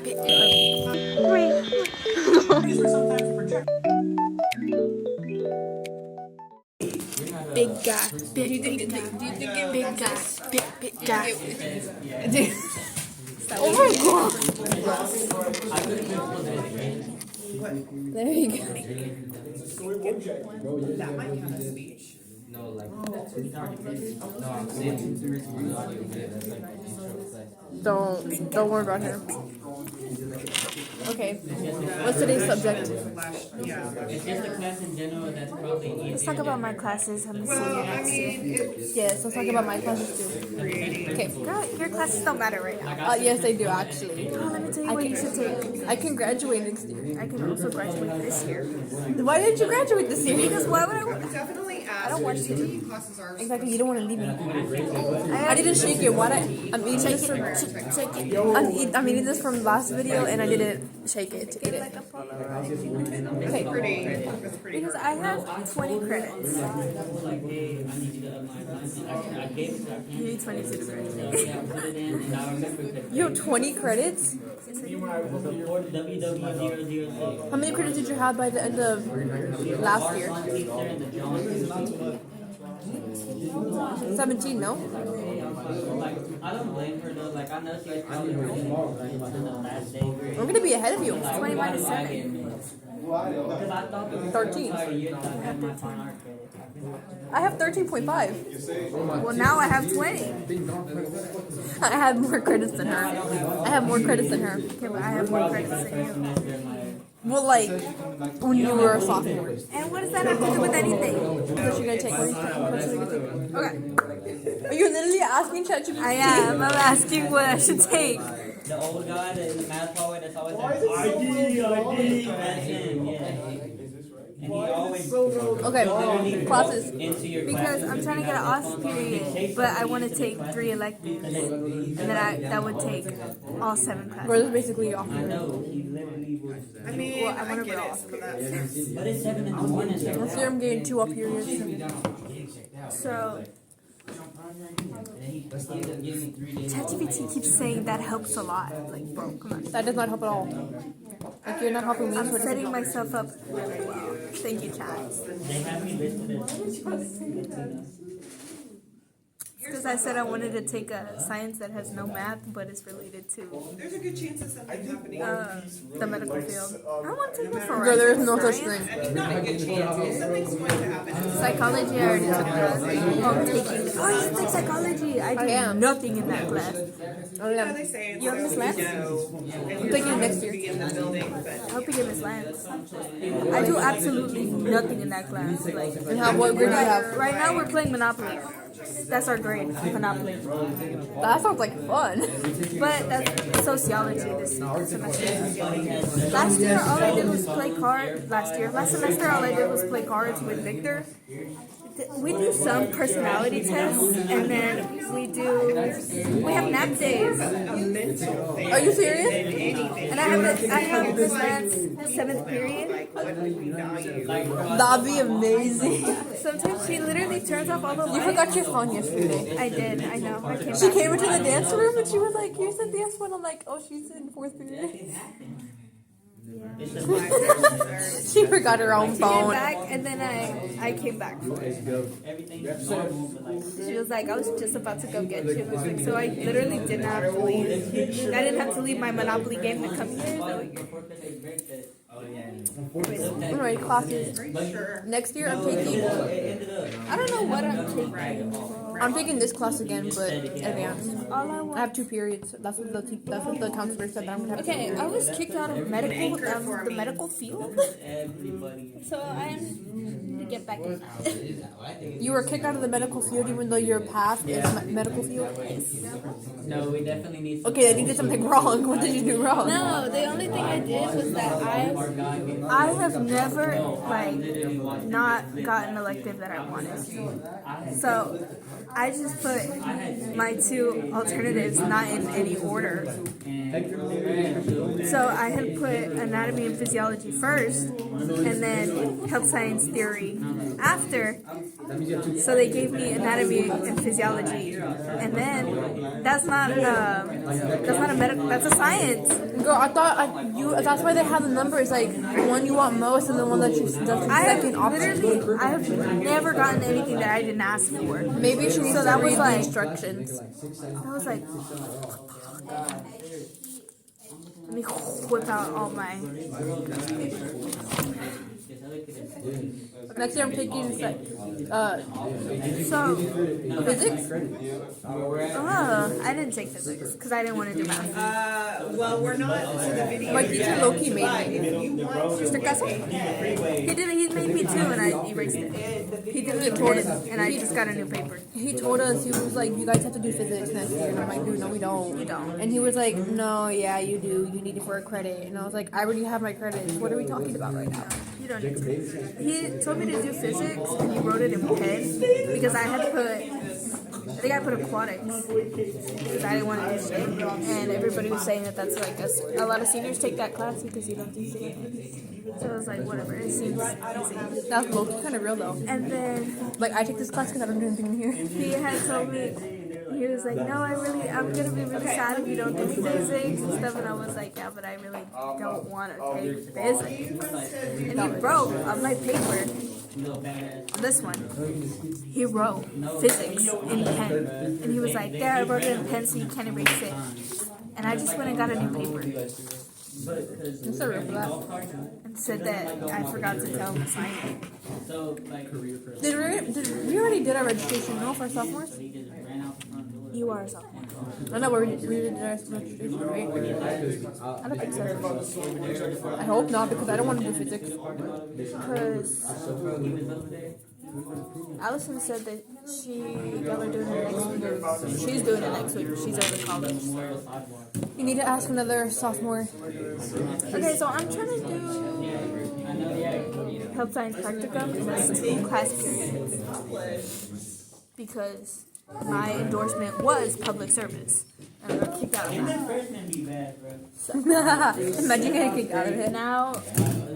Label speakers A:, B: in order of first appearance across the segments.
A: Big guy. Big guy. Big guy. Oh my god. There you go.
B: That might be on a speech.
C: No, like, no, I'm saying audio video, that's like the intro class.
A: Don't worry about him. Okay. What's today's subject?
B: Yeah.
C: It's just a class in general that's probably easier.
D: Let's talk about my classes. I'm a senior next year.
A: Yes, let's talk about my classes too. Okay.
D: Girl, your classes don't matter right now.
A: Yes, they do actually.
D: Oh, let me tell you what you should take.
A: I can graduate next year.
D: I can also graduate this year.
A: Why didn't you graduate this year?
D: Because why would I want?
B: Definitely ask.
A: I don't watch TV.
B: Classes are
A: Exactly, you don't want to leave me. I didn't shake it. What I'm eating this from I'm eating this from last video and I didn't shake it to eat it. Okay.
D: Because I have 20 credits. You need 22 to graduate.
A: You have 20 credits? How many credits did you have by the end of last year? 17, no?
C: I don't blame her though, like I know she's probably really last day.
A: I'm gonna be ahead of you.
D: 20 minus 7.
C: Because I thought
A: 13. I have 13.5.
D: Well, now I have 20.
A: I have more credits than her. I have more credits than her.
D: Okay, but I have more credits than you.
A: Well, like, when you were a sophomore.
D: And what does that have to do with anything?
A: What you gonna take? What are you gonna take? Okay. Are you literally asking ChatGPT?
D: I am. I'm asking what I should take.
C: The old guy, the math poet that's always like, ID, that's him, yeah. And he always
A: Okay, classes.
C: into your
D: Because I'm trying to get an OS period, but I want to take 3 electives. And then that would take all 7 classes.
A: Where is basically off.
C: I know, he literally was.
B: I mean,
D: Well, I
B: I
D: wanna
B: get
D: go
B: it.
D: off.
B: Some of that sense.
C: But it's 7 in the morning, so.
A: This year I'm getting 2 up periods.
D: So, ChatGPT keeps saying that helps a lot. Like, bro, come on.
A: That does not help at all. Like, you're not helping me.
D: I'm
A: so it doesn't
D: setting
A: help.
D: myself up really well. Thank you, Chat.
C: They have me listed as.
D: Because I said I wanted to take a science that has no math, but is related to
B: There's a good chance of something happening.
D: the medical field. I want to take the
A: Girl, there is no such
D: science.
A: thing.
B: I mean, not a good chance. Something's going to happen.
D: Psychology, I already took that. Oh, I'm taking. Oh, you take psychology. I do
A: am.
D: nothing in that class.
A: Oh,
B: Yeah,
A: yeah.
B: they say it's
D: You have Miss
B: so
D: Lance?
B: you know, and
A: I'm
B: you're
A: taking it next
B: supposed to
A: year.
B: be in the building, but
D: I hope you get Miss Lance. I do absolutely nothing in that class. Like,
A: And what grade do you have?
D: right now we're playing Monopoly. That's our grade, Monopoly.
A: That sounds like fun.
D: But that's sociology this semester. Last year, all I did was play cards. Last semester, all I did was play cards with Victor. We do some personality tests, and then we have nap days.
A: Are you serious?
D: And I have this last 7th period.
A: That'd be amazing.
D: Sometimes she literally turns off all the
A: You
D: lights.
A: forgot your phone yesterday.
D: I did, I know. I came
A: She
D: back.
A: came into the dance room and she was like, here's the dance one. I'm like, oh, she's in 4th period. She forgot her own
D: She came
A: phone.
D: back, and then I came back for it. She was like, I was just about to go get you. Like, so I literally did not have to leave. I didn't have to leave my Monopoly game to come here. So
A: Alright, classes. Next year I'm taking, I don't know what I'm taking. I'm taking this class again, but advanced.
D: all I
A: I
D: want.
A: have 2 periods. That's what the counselor said that I'm gonna have.
D: Okay, I was kicked out of the medical field. So I need to get back in.
A: You were kicked out of the medical field even though your path is medical field?
C: No, we definitely need.
A: Okay, then you did something wrong. What did you do wrong?
D: No, the only thing I did was that I have never not got an elective that I wanted. So I just put my two alternatives not in any order. So I had put anatomy and physiology first, and then health science theory after. So they gave me anatomy and physiology, and then that's not a medical. That's a science.
A: Girl, I thought that's why they have the numbers, like the one you want most and the one that you that's
D: I have
A: second option.
D: literally, I have never gotten anything that I didn't ask for.
A: Maybe you should
D: So that was
A: read
D: like-
A: the instructions.
D: I was like, let me whip out all my.
A: Next year I'm taking
D: So,
A: physics.
D: I didn't take physics because I didn't want to do math.
B: Well, we're not, so the video.
A: My teacher low-key made
B: But
A: me.
B: if you want to
D: He did it. He made me too, and I erased it. He did it again, and I just got a new paper.
A: He told us, he was like, you guys have to do physics next year. And I'm like, dude, no, we don't.
D: You don't.
A: And he was like, no, yeah, you do. You need it for a credit. And I was like, I already have my credits. What are we talking about right now?
D: You don't need to. He told me to do physics, and he wrote it in pen because I had put. I think I put aquatics because I didn't want to do shit, and everybody was saying that that's like a lot of seniors take that class because you don't do shit. So I was like, whatever. It seems easy.
A: That's low-key kind of real though.
D: And then
A: Like, I take this class because I don't do anything in here.
D: he had told me, he was like, no, I'm gonna be really sad if you don't do physics and stuff. And I was like, yeah, but I really don't want to take physics. And he wrote on my paper, this one, he wrote physics in pen. And he was like, there, I wrote it in pen so you can't erase it. And I just went and got a new paper
A: I'm so real for that.
D: and said that I forgot to tell him to sign it.
A: Did we already did our registration, no, for sophomores?
D: You are a sophomore.
A: I know, we did our registration, right?
D: I don't think so.
A: I hope not, because I don't want to do physics.
D: Because Allison said that y'all are doing it next week. She's doing it next week. She's over college.
A: You need to ask another sophomore.
D: Okay, so I'm trying to do health science practicum in a 2-class period because my endorsement was public service. And I got kicked out of that.
A: Imagine getting kicked out of it.
D: Now,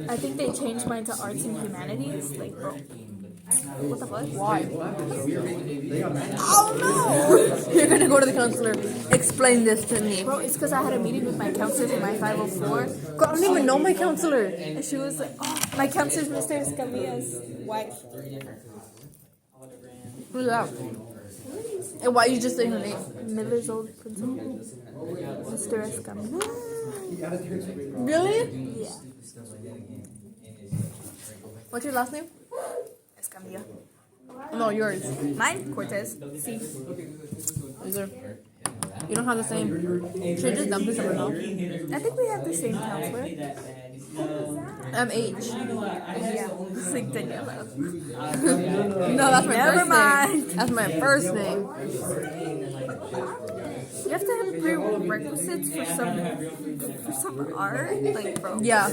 D: I think they changed mine to arts and humanities. Like, bro, what the fuck?
A: Why? Oh no! You're gonna go to the counselor. Explain this to me.
D: Bro, it's because I had a meeting with my counselor for my 504.
A: Girl, I don't even know my counselor.
D: And she was like, oh, my counselor's Mr. Escamilla's wife.
A: Who's that? And why you just say her name?
D: Miller's old principal. Mr. Escamilla.
A: Really?
D: Yeah.
A: What's your last name?
D: Escamilla.
A: No, yours.
D: Mine, Cortez. C.
A: Is there? You don't have the same. Should just dump this over now.
D: I think we have the same counselor.
A: MH.
D: Yeah. It's like Daniella.
A: No, that's my
D: Never
A: first
D: mind.
A: name. That's my first name.
D: You have to have prerequisites for some art, like bro.
A: Yeah.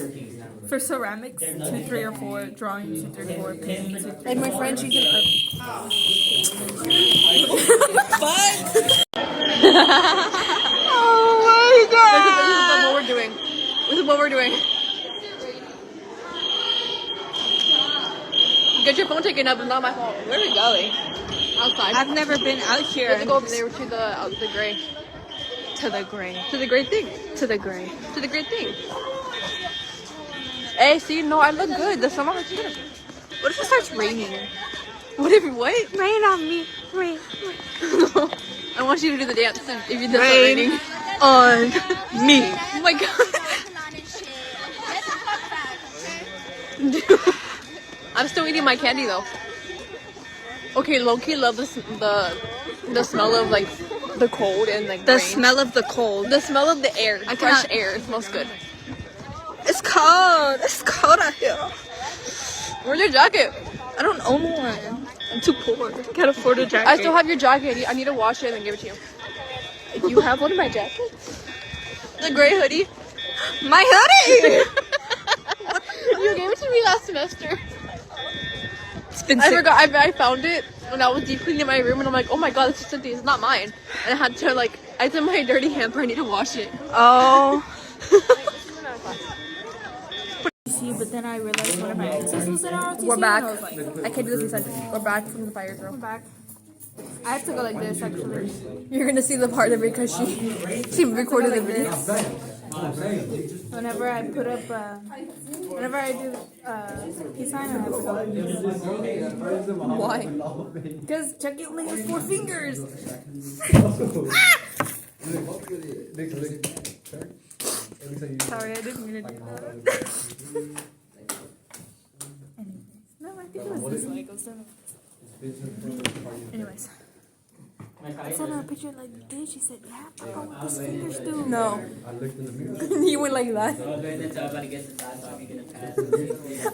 D: For ceramics, 2, 3, or 4. Drawing, 2, 3, 4. Painting, 2, 3.
A: And my friend, she's in
D: Oh my god!
A: This is what we're doing. This is what we're doing. Get your phone taken up. It's not my fault. Where are we going? Outside.
D: I've never been out
A: We
D: here.
A: have to go over there to the gray.
D: To the gray.
A: To the gray thing.
D: To the gray.
A: To the great thing. Hey, see, no, I look good. The summer looks good. What if it starts raining? What if what?
D: Rain on me. Rain.
A: No. I want you to do the dance if you do raining
D: on me.
A: Oh my god. I'm still eating my candy though. Okay, low-key love the smell of like the cold and like
D: The
A: rain.
D: smell of the cold.
A: The smell of the air.
D: I
A: Fresh
D: cannot-
A: air. It smells good.
D: It's cold. It's cold out here.
A: Where's your jacket?
D: I don't own one. I'm too poor. I can't afford a jacket.
A: I still have your jacket. I need to wash it and then give it to you.
D: You have one of my jackets?
A: The gray hoodie.
D: My hoodie!
A: You gave it to me last semester.
D: It's been
A: I forgot. I found it and I was deep cleaning my room, and I'm like, oh my god, this is Cynthia's, it's not mine. And I had to like, it's in my dirty hamper. I need to wash it.
D: Oh. But then I realized one of my exes was in ROTC.
A: We're back.
D: And I was like,
A: I can't do this inside. We're back from the fire drill.
D: I'm back. I have to go like this actually.
A: You're gonna see the part of it because she recorded the video.
D: Whenever I put up, whenever I do peace sign, I have to go like this.
A: Why?
D: Because Chucky only has 4 fingers. Sorry, I didn't mean to do that. No, I think it was this way. It goes down. Anyways. I sent her a picture like this. She said, yeah, Papa, what those fingers do?
A: No. You went like that.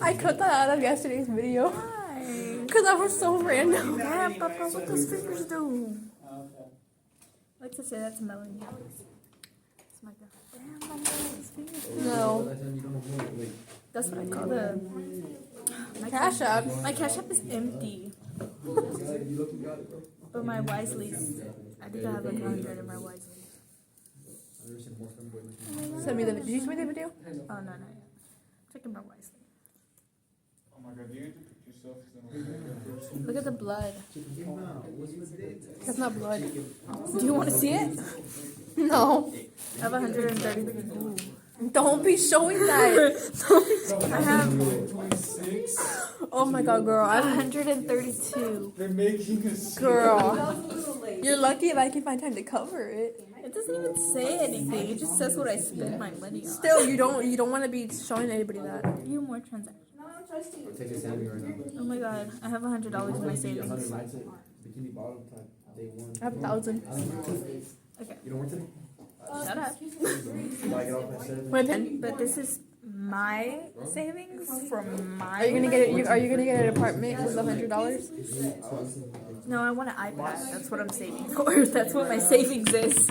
A: I cut that out of yesterday's video.
D: Why?
A: Because that was so random.
D: Yeah, Papa, what those fingers do? I like to say that to Melanie. It's my girl. Damn, Papa, what those fingers do?
A: No.
D: That's what I call the... My
A: Cash App.
D: My Cash App is empty. But my Wisely's, I think I have like 100 in my Wisely.
A: Send me the video. Did you send me the video?
D: Oh, no, not yet. Checking my Wisely.
E: Oh my god, you took yourself.
D: Look at the blood.
A: That's not blood.
D: Do you want to see it?
A: No.
D: I have 130. Ooh.
A: Don't be showing that.
D: I have
A: Oh my god, girl.
D: 132.
E: They're making us.
A: Girl. You're lucky if I can find time to cover it.
D: It doesn't even say anything. It just says what I spent my money on.
A: Still, you don't want to be showing anybody that.
D: You more transactions. Oh my god, I have $100 in my savings.
A: I have 1,000.
D: Okay.
A: Shut up.
D: My pen. But this is my savings from my.
A: Are you gonna get it? Are you gonna get an apartment with $100?
D: No, I want an iPad. That's what I'm saving for. That's what my savings is.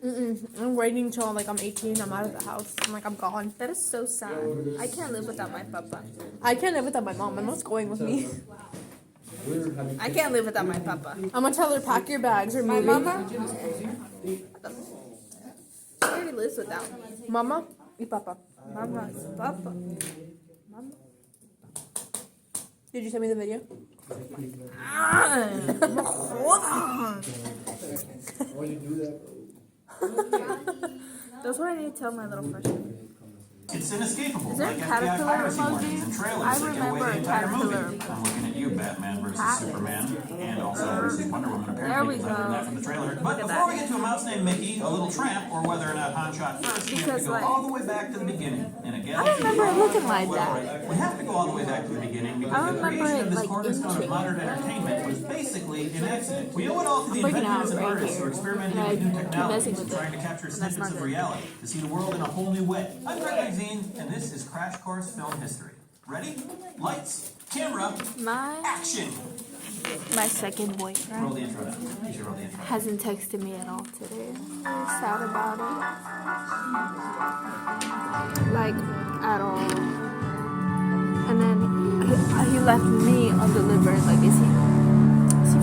A: I'm waiting until like I'm 18. I'm out of the house. I'm gone.
D: That is so sad. I can't live without my papa.
A: I can't live without my mom. My mom's going with me.
D: I can't live without my papa.
A: I'm gonna tell her pack your bags or
D: My
A: move.
D: mama. She already lives without me.
A: Mama y papa.
D: Mama is papa. Mama.
A: Did you send me the video?
D: Hold on. That's what I need to tell my little freshman.
F: It's inescapable.
D: Is there a
F: like
D: caterpillar
F: FBI piracy
D: emoji?
F: warnings and trailers
D: I
F: that give
D: remember
F: away
D: a
F: the entire
D: caterpillar.
F: movie. I'm looking at you, Batman versus Superman, and also versus Wonder Woman.
D: There
F: Apparently,
D: we
F: because I learned that
D: go.
F: from the trailer.
D: Look
F: But
D: at
F: before
D: that.
F: we get to a mouse named Mickey, a little tramp, or whether or not Han shot first, we have
D: Because,
F: to go
D: like,
F: all the way back to the beginning. And again,
D: I remember it looking like that.
F: we have to go all the way back to the beginning because
D: I
F: the
D: remember
F: creation of
D: it,
F: this
D: like,
F: cornerstone
D: in
F: of modern entertainment was basically an accident. We owe it all to the
D: breaking
F: inventors
D: out
F: and
D: right
F: artists who
D: here.
F: are experimenting
D: And I
F: with new
D: keep messing
F: technologies
D: with
F: and
D: it.
F: trying to capture
D: And that's
F: snippets
D: not
F: of
D: good.
F: reality to see the world in a whole new way. I'm Greg Magazine, and this is Crash Course Film History. Ready? Lights, camera, action!
D: My second
F: Roll
D: boyfriend
F: the intro now. You should roll the intro.
D: hasn't texted me at all today. I'm really sad about it. Like, at all. And then he left me undelivered. Like, is he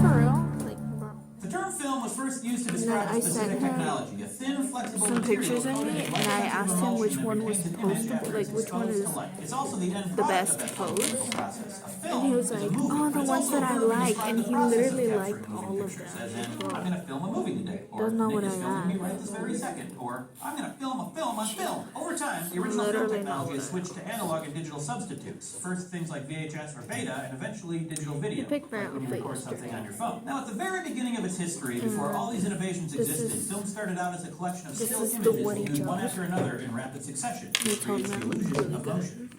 D: for real? Like, bro.
F: The term film was first used to
D: then
F: describe
D: I
F: a specific
D: sent him
F: technology, a thin, flexible
D: some
F: material
D: pictures of
F: coated
D: me,
F: in
D: and
F: light
D: I
F: touches of
D: asked him
F: emulsion
D: which
F: that
D: one was
F: retains the
D: supposed
F: image
D: to be,
F: after
D: like,
F: it's
D: which one
F: exposed
D: is
F: to light. It's also the end
D: the
F: product
D: best
F: of that
D: pose.
F: chemical process. A film
D: And he was
F: is a
D: like,
F: movie,
D: oh,
F: but
D: the
F: it's
D: ones
F: also
D: that I
F: a verb to
D: like,
F: describe
D: and
F: the
D: he
F: process of
D: literally
F: capturing
D: liked
F: moving
D: all of
F: pictures,
D: them.
F: as in,
D: Bro.
F: I'm gonna film a movie today, or
D: Doesn't know
F: Nick
D: what
F: is
D: I
F: filming me
D: like.
F: right this very second, or I'm gonna film a film on film. Over time, the original film
D: Literally
F: technology
D: not
F: has switched to analog and digital substitutes. First things like VHS or beta, and eventually digital video,
D: picked my
F: like when you
D: outfit
F: record something
D: yesterday.
F: on your phone. Now, at the very beginning of its history, before all these innovations
D: This
F: existed,
D: is-
F: film started out as a collection of
D: this
F: still
D: is the
F: images
D: Woody
F: viewed one
D: Jones.
F: after another in rapid succession.
D: He
F: It
D: told
F: creates
D: me
F: the
D: it looked
F: illusion
D: really
F: of
D: good.
F: motion,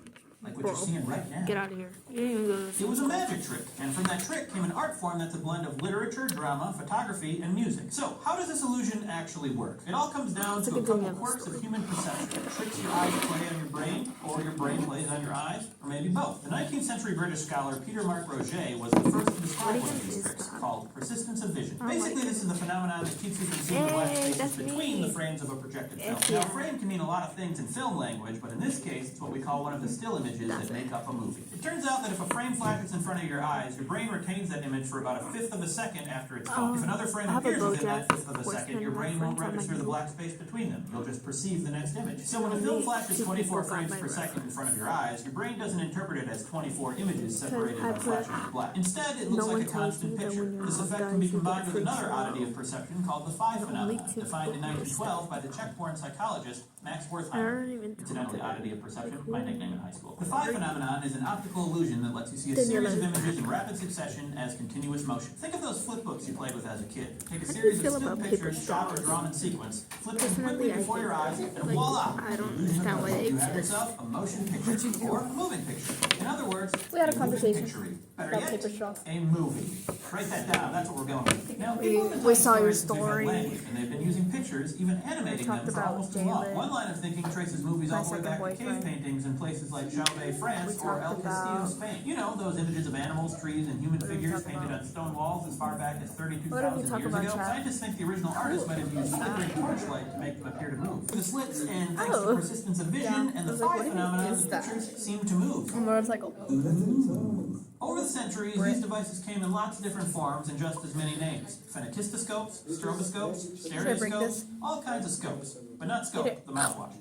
F: like what
D: Bro,
F: you're seeing right now.
D: get out of here. You didn't even go to
F: It was a magic trick, and from that trick came an art form that's a blend of literature, drama, photography, and music. So, how does this illusion actually work? It all comes down
D: It's
F: to
D: like
F: a
D: a
F: couple
D: Daniella
F: quirks
D: story.
F: of human perception. Tricks your eyes play on your brain, or your brain plays on your eyes, or maybe both. The 19th century British scholar Peter Mark Roget was the first to describe one of these tricks, called persistence of vision. Basically, this is the phenomenon that keeps you from seeing the blank spaces
D: that's
F: between
D: me.
F: the frames of a projected film.
D: Heck
F: Now,
D: yeah.
F: frame can mean a lot of things in film language, but in this case, it's what we call one of the still images images that make up a movie. It turns out that if a frame flashes in front of your eyes, your brain retains that image for about 1/5 of a second after it's gone. If another frame
D: I have a
F: appears within
D: BoJack
F: that 1/5 of a second,
D: Horseman
F: your brain won't
D: reference on my
F: register the black space between them. You'll just perceive the next image. So when a film flashes 24 frames per second in front of your eyes, your brain doesn't interpret it as 24 images separated by flashes of black. Instead, it looks
D: No
F: like a
D: one tells
F: constant
D: you that
F: picture.
D: when you're
F: This
D: not
F: effect
D: done,
F: can be
D: you get
F: combined with
D: freaks
F: another
D: out.
F: oddity of perception called the phi phenomenon,
D: tip
F: defined in
D: for
F: 1912 by the Czech-born psychologist Max
D: I
F: Wertheimer.
D: don't even
F: Incidentally, oddity of perception, my nickname in high school. The phi phenomenon is an optical illusion that lets you see a series of images in rapid succession as continuous motion. Think of those flip books you played with as a kid. Take a series of
D: feel
F: still
D: about
F: pictures
D: paper
F: shot or
D: straws?
F: drawn in sequence, flip them quickly
D: Personally, I
F: before your eyes, and
D: like,
F: voila!
D: I don't
F: The illusion
D: understand why
F: occurs.
D: they
F: You have
D: exist.
F: yourself a motion picture or a moving picture. In other words,
A: We had a
F: moving
A: conversation
F: picture. Better
A: about
F: yet,
A: paper straws.
F: a movie. Write that down. That's what we're going with. Now,
D: We-
F: people have been
D: we
F: telling
D: saw your
F: stories since we've had
D: story.
F: language, and they've been using pictures, even animating them
D: talked
F: for
D: about
F: almost as long.
D: Jalen,
F: One line of thinking traces movies
D: my
F: all the way
D: second
F: back to cave
D: boyfriend.
F: paintings in places like Chauvet, France,
D: We
F: or El
D: talked
F: Castillo,
D: about-
F: Spain. You know, those images of animals, trees, and human
D: What did we
F: figures
D: talk
F: painted
D: about?
F: on stone walls as far back as
D: What did we
F: 32,000
D: talk
F: years
D: about,
F: ago.
D: Chad?
F: Scientists think the original artists might have used flickering torchlight to make them appear to move. The slits, and thanks to
D: Oh.
F: persistence of vision and the phi phenomenon,
A: is
F: the
A: that?
F: pictures seem to move.
A: A motorcycle.
F: Over the centuries, these devices came in lots of different forms and just as many names. Phenakistoscopes, stroboscopes, stereoscopes, all kinds of scopes. But not scope, the mouthwash.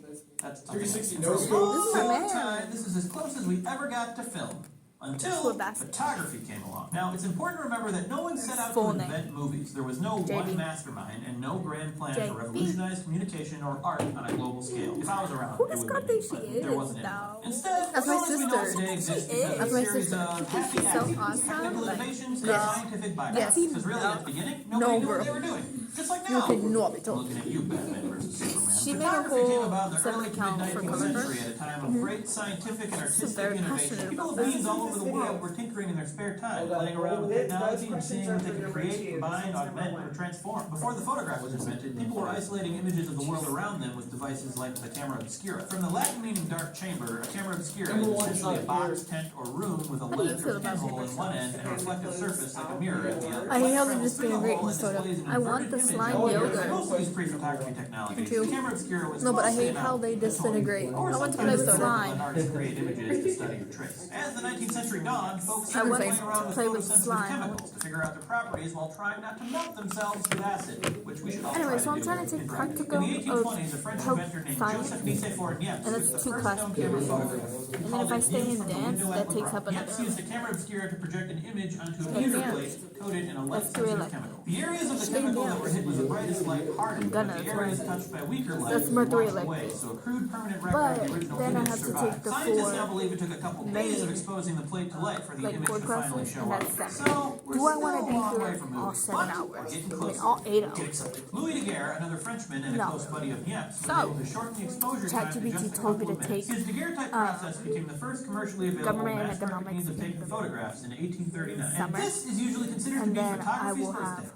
F: That's 360 no scope.
A: This is my man.
F: Time, this is as close as we ever got to film. Until
D: Cool basket.
F: photography came along. Now, it's important to remember that no one set out to
D: Full name.
F: invent movies. There was no
D: JB.
F: one mastermind and no grand plan to
D: JB.
F: revolutionize communication or art on a global scale. If I was around,
D: Who
F: it
D: does
F: would
D: God
F: be me,
D: think she
F: but there
D: is,
F: wasn't any.
D: though?
F: Instead,
A: That's my
F: as we know
A: sister.
F: today exists
D: She
F: because
D: is.
F: of a
A: That's my
F: series
A: sister.
F: of happy
D: so
F: accidents,
D: awesome,
F: technical
D: like,
F: innovations, and
D: girl.
F: scientific bypass.
A: Yes.
F: Because really, at the beginning, nobody knew
A: girl.
F: what they were doing. Just like
A: You
F: now.
A: could not be
F: I'm
A: told.
F: looking at you, Batman versus Superman.
D: She made a
F: Photography came
D: whole
F: about in the
D: separate
F: early to
D: account for
F: mid-19th
D: Columbus.
F: century at a time of great scientific and artistic
D: very
F: innovation.
D: passionate
F: People
D: about
F: of means all over the world were tinkering in their spare time, playing around with technology and seeing what they could create, combine, augment, or transform. Before the photograph was invented, people were isolating images of the world around them with devices like the camera obscura. From the Latin meaning dark chamber, a camera obscura is essentially a box, tent, or room with a
D: do you
F: lens
D: feel
F: or
D: about
F: pinhole in one end and a reflective surface like a mirror at the other.
A: I hate how they
F: Travels
A: just
F: through the
A: been great
F: hole
A: in
F: and
A: soda.
F: displays an
D: I want
F: inverted
D: the
F: image
D: slime
F: of the
D: yogurt.
F: Like most of these pre-photography technologies,
A: too.
F: the camera obscura was
A: No, but I
F: mostly
A: hate
F: an
A: how they
F: outlet
A: disintegrate.
F: or
A: I want to
F: sometimes
A: play
F: the
A: with
F: result
A: slime.
F: of an artist create images to study your tricks. As the 19th century dawned, folks
D: I
F: started
D: want
F: playing
D: to
F: around with
D: play with
F: photosensitive
D: slime.
F: chemicals to figure out their properties while trying not to melt themselves with acid, which we should all
D: Anyway,
F: try
D: so I'm
F: do
D: trying to take
F: in practice.
D: practical
F: In the 1820s, a French
D: of
F: inventor named
D: science,
F: Joseph Nicephore Niepce
D: and that's
F: used the
D: 2
F: first
D: class
F: film camera
D: periods.
F: photograph.
D: And then if I stay in dance, that takes up another.
F: Niepce used the camera obscura to project an image onto a
D: Take
F: pewter
D: me out.
F: plate coated in a
D: Let's
F: less
D: do it
F: sensitive
D: like-
F: chemical. The areas of the
D: Stay
F: chemical
D: down.
F: that were hit with the brightest light hardened, but
D: Gonna,
F: the areas touched by weaker light
D: That's
F: were
D: mercury
F: washed
D: electric.
F: away, so a crude permanent record
D: But
F: of the original
D: then I
F: image
D: have to
F: survived.
D: take the
F: Scientists
D: four
F: now believe it took a couple days of exposing the plate to light for the
D: like
F: image
D: 4
F: to finally
D: classes,
F: show
D: and
F: up.
D: that's 7.
F: So, we're
D: Do I
F: still
D: want
F: a
D: to be
F: long way
D: here
F: from
D: all
F: movies,
D: 7
F: but
D: hours?
F: we're getting
D: I mean,
F: closer.
D: all 8
F: Get
D: hours.
F: excited. Louis Daguerre, another Frenchman and a
D: No.
F: close buddy of Niepce, was
D: So,
F: able to shorten the exposure time to
D: ChatGPT
F: just a
D: told me
F: couple of
D: to
F: minutes.
D: take,
F: His Daguerre-type process became the first commercially available
D: government and
F: mass market
D: economics
F: means of taking
D: in
F: photographs in 1839. And
D: summer.
F: this is usually considered to
D: And
F: be
D: then I
F: photography's
D: will
F: birthday.
D: have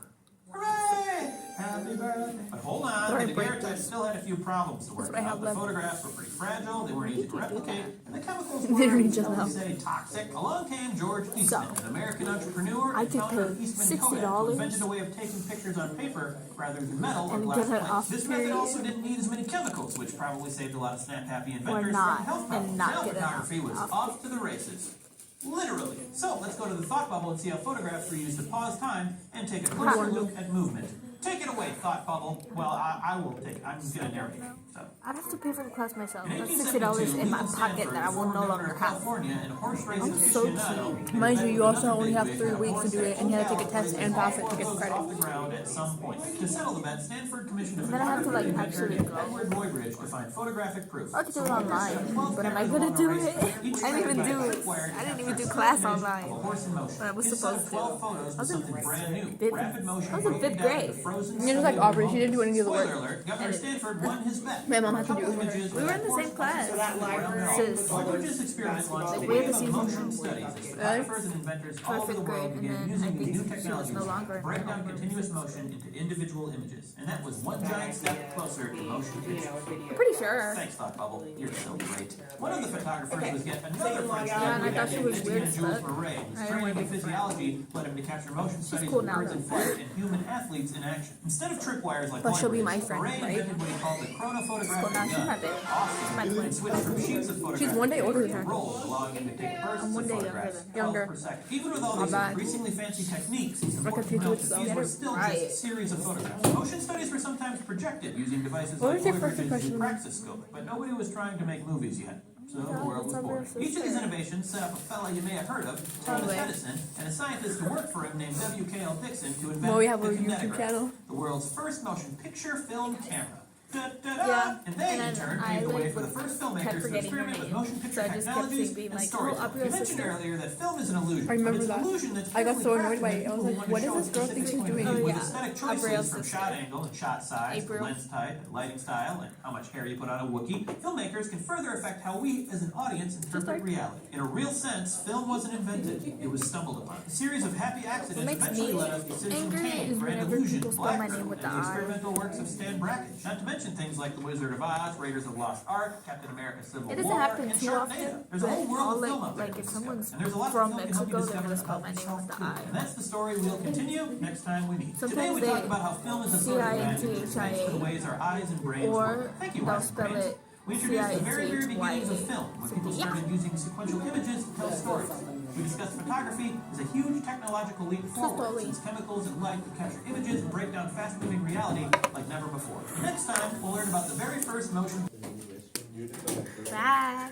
F: Hooray! Happy birthday. But hold on,
A: Sorry,
F: the
A: break
F: daguerreotype
A: this.
F: still had a few problems to work
A: what I have
F: out. The
A: left.
F: photographs were pretty fragile, they weren't easy to replicate, and the chemicals
A: Literally
F: were,
A: just
F: shall
A: now.
F: we say, toxic. Along came George Eastman, an American entrepreneur
D: I
F: and
D: could
F: founder of
D: pay
F: Eastman
D: $60
F: Kodak, who invented a way of taking pictures on paper rather than metal or
D: and
F: glass
D: get it
F: plates.
D: off
F: This
D: period.
F: method also didn't need as many chemicals, which probably saved a lot of snap-happy inventors
D: not,
F: from health
D: and
F: problems.
D: not
F: Now
D: get it
F: photography was
D: off.
F: off to the races. Literally. So let's go to the thought bubble and see how photographs were used to pause time and take a closer look at movement. Take it away, thought bubble. Well, I will take it. I'm going to narrate. So.
D: I'd have to pay for the class myself.
F: In
D: That's
F: $1872,
D: $60 in my
F: Leland
D: pocket
F: Stanford,
D: that I will
F: former
D: no
F: governor
D: longer
F: of
D: have.
F: California and horse race
D: I'm so
F: aficionado,
D: cheap.
A: Mind you, you also
F: another
A: only have
F: big
A: 3
F: wig
A: weeks to do it, and you have to take a test and pass it to get
F: off
A: credit.
F: the ground at some point. To settle the bet, Stanford commissioned a
D: And then I have to, like,
F: photographer
D: actually
F: named
D: go.
F: Edward Muybridge to find photographic proof.
D: I could do it
F: So
D: online,
F: 12
D: but am I
F: cameras
D: gonna
F: along
D: do
F: a race
D: it?
F: track, each
D: I didn't even
F: tracked by
D: do
F: a
D: it.
F: tripwire to
D: I didn't even
F: capture
D: do
F: a
D: class
F: image
D: online.
F: of a horse in motion.
D: But I was
F: His set
D: supposed
F: of
D: to.
F: 12 photos was something brand new.
D: Fifth-
F: Rapid motion.
D: I was in
F: breaking
D: 5th
F: down
D: grade.
F: the frozen
A: You're just like
F: study of
A: Aubrey, she didn't do any of the
F: Spoiler
A: work.
F: alert, Governor Stanford won his bet.
A: My mom had to do it
F: Couple
A: for her.
F: images
D: We were in the same class.
B: So that library
D: Sis.
F: Muybridge's experiment launched a
D: we had
F: wave
D: to
F: of
D: see
F: motion
D: something.
F: studies as photographers and inventors
D: For
F: all over the
D: 5th
F: world
D: grade, and
F: began
D: then I
F: using these
D: think
F: new
D: she was
F: technologies
D: no longer
F: to
D: in
F: break
D: my
F: down
D: homeroom.
F: continuous motion into individual images. And that was one giant step closer to motion pictures.
A: I'm pretty sure.
F: Thanks, Thought Bubble. You're so great. One of the photographers was yet another French
D: Yeah, and I thought she was
F: named
D: weird as
F: Jules
D: fuck.
F: Marais. His
D: I don't
F: training
D: wanna
F: in
D: be
F: physiology led him to capture motion studies
D: cool
F: of
D: now,
F: birds in
D: though.
F: flight and human athletes in action. attention. Instead of tripwires like
A: But she'll be my
F: Libraries,
A: friend,
F: Ray
A: right?
F: invented what he called the chronophotographic
D: Well, now she's
F: gun.
D: my babe.
F: Austin
D: my twin.
F: switched from sheets of photographic
A: one day older than
F: paper
A: her.
F: to rolls, allowing him to take bursts
D: I'm one
F: of
D: day
F: photographs,
D: younger
F: 12
A: Younger.
F: per second. Even with all
A: Not
F: these
A: bad.
F: increasingly fancy techniques, it's
A: could
F: important to
A: take
F: note
A: it
F: that these were still just
D: Right.
F: a series of photographs. Motion studies were sometimes projected using devices
A: What
F: like
A: was your first
F: Woodbridge's
A: impression?
F: Praxiscope, but nobody was trying to make movies yet. So the world was
D: that's
F: born.
D: our real
F: Each of these
D: sister.
F: innovations set up a fella you may have heard of, Thomas
D: Probably.
F: Edison, and a scientist who worked for him named W.K.L. Dixon to invent
A: Well, we have
F: the
A: a YouTube
F: kinetograph,
A: channel.
F: the world's first motion picture film camera. Da-da-da!
D: Yeah,
F: And they,
D: and
F: in turn,
D: I,
F: paved the way
D: like,
F: for the first
D: kept
F: filmmakers to
D: forgetting her
F: experiment with
D: name.
F: motion picture
D: So I just kept
F: technologies
D: being
F: and
D: like,
F: storytelling.
D: oh, I'll be
F: You
D: your
F: mentioned
D: sister.
F: earlier that film is an illusion.
A: I remember
F: but it's
A: that.
F: an illusion that's
A: I got so
F: carefully
A: annoyed by it. I
F: crafted
A: was
F: by
A: like,
F: people who
A: what
F: wanna
A: is this
F: show
A: girl
F: a
A: think she's
F: specific
A: doing?
F: point of view.
D: Oh,
F: With
D: yeah.
F: aesthetic
D: Abriel's
F: choices from
D: sister.
F: shot angle and shot size, to
D: April.
F: lens type, and lighting style, and how much hair you put on a Wookiee, filmmakers can further affect how we, as an audience, interpret reality. In a real sense, film wasn't invented; it was stumbled upon. A series of happy accidents
D: makes
F: eventually
D: me
F: led us to Citizen
D: angry
F: Kane,
D: is
F: Grand
D: whenever
F: Illusion,
D: people spell my
F: Black
D: name
F: Earth,
D: with
F: and
D: the
F: the
D: I.
F: experimental works of Stan Brakhage. Not to mention things like The Wizard of Oz, Raiders of the Lost Ark, Captain America: Civil
D: It doesn't
F: War,
D: happen
F: and
D: too
F: Sharknado.
D: often,
F: There's a whole
D: but
F: world
D: I'll
F: of film out there
D: like
F: to
D: if
F: discover.
D: someone's
F: And there's a lot
D: from
F: of film can help you
D: Mexico, they're
F: discover
D: gonna spell
F: about
D: my name
F: yourself
D: with the
F: too.
D: I.
F: And that's the story we'll continue next time we meet. Today
D: Sometimes
F: we
D: they
F: talk about how film is a sort of magic that
D: CINTHIA,
F: connects to the ways our eyes and brains
D: or
F: work. Thank you,
D: they'll
F: eyes and
D: spell
F: brains.
D: it
F: We introduced the very
D: CINTHYA.
F: beginnings of film, when people started using sequential images to tell stories. We discussed photography as a huge technological leap forward,
D: Slowly.
F: since chemicals and light can capture images and break down fast-moving reality like never before. Next time, we'll learn about the very first motion.
D: Bye.